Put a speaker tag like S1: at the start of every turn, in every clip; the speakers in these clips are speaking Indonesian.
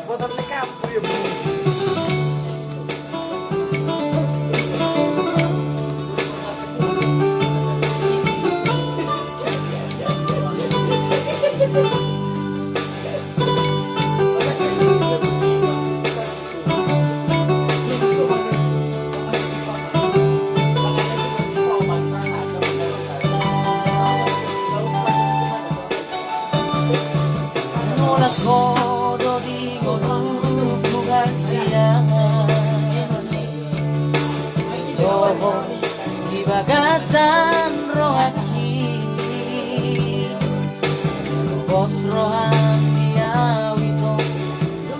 S1: Motor nekap ya Bu.
S2: Di bagasan rohaki bos rohan dia wito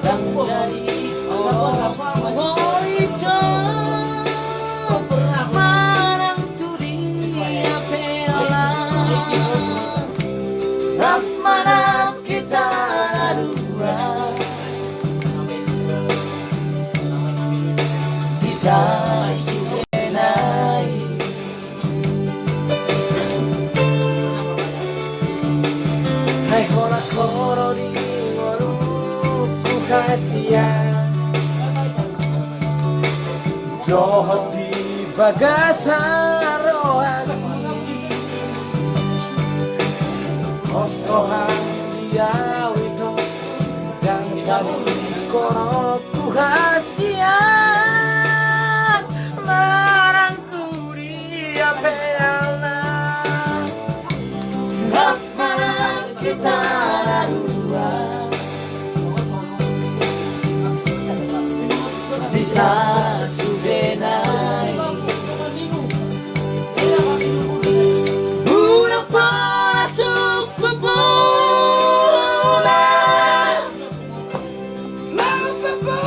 S2: dan dari oh itu marang turi apela rap marang kita dua bisa koro di waruku kasihan Johot di bagasan rohani Kostrohan dia wito dan dari koro ku kasihan marang turi apealna rap marang kita bisa sudenai udah masuk ke bulan mampu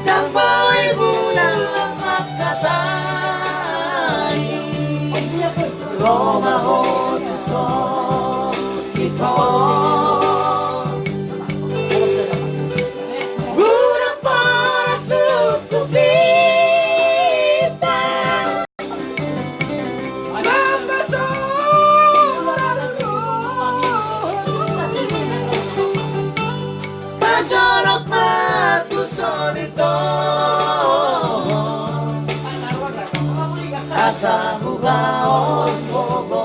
S2: dan boy bulan lemas katai Roma hotuson kita asa hugaon bobo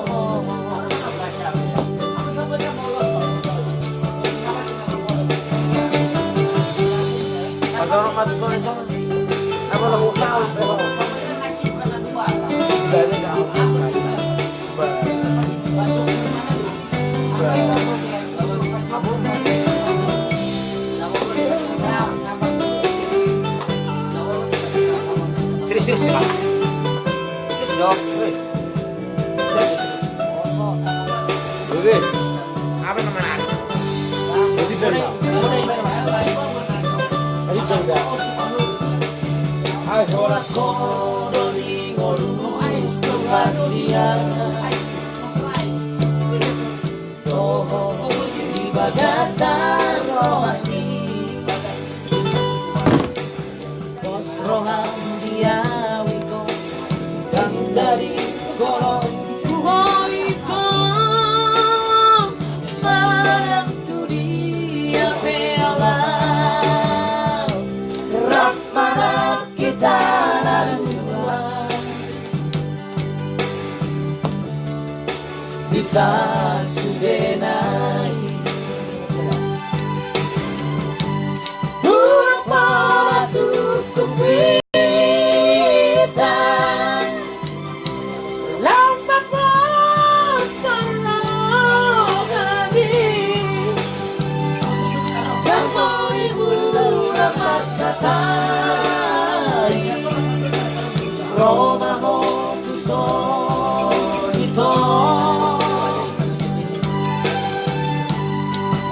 S2: agak mati sore itu apa lagu kau serius Pak. Dok, wih. Apa namanya? Jadi dari. Jadi dari. Ayo orang koro di ngolu kasihan. Toho di bagasan rohani. Bos rohan dia dari kolong tuho itu marang turi apela rap marang kita dua bisa sudenai udah masuk ke Roma hotuson itu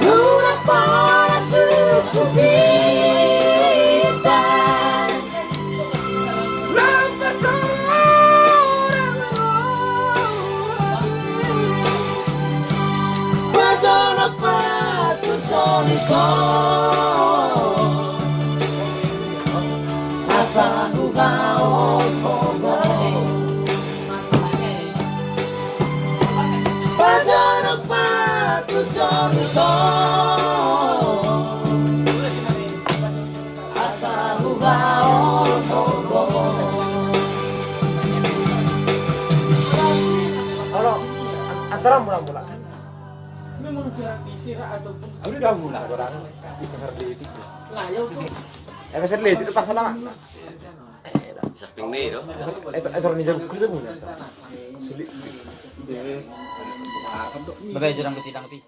S2: udah pada suku kita nampak seorang pada hotuson itu asa hugaon bobo Aku udah mulai orang di pasar Letik. Pasar Letik itu pasar lama.
S3: Sa pingme, no?
S2: Ito rin niya kerja muna. Sulit.
S4: Bagay siya ng kuti.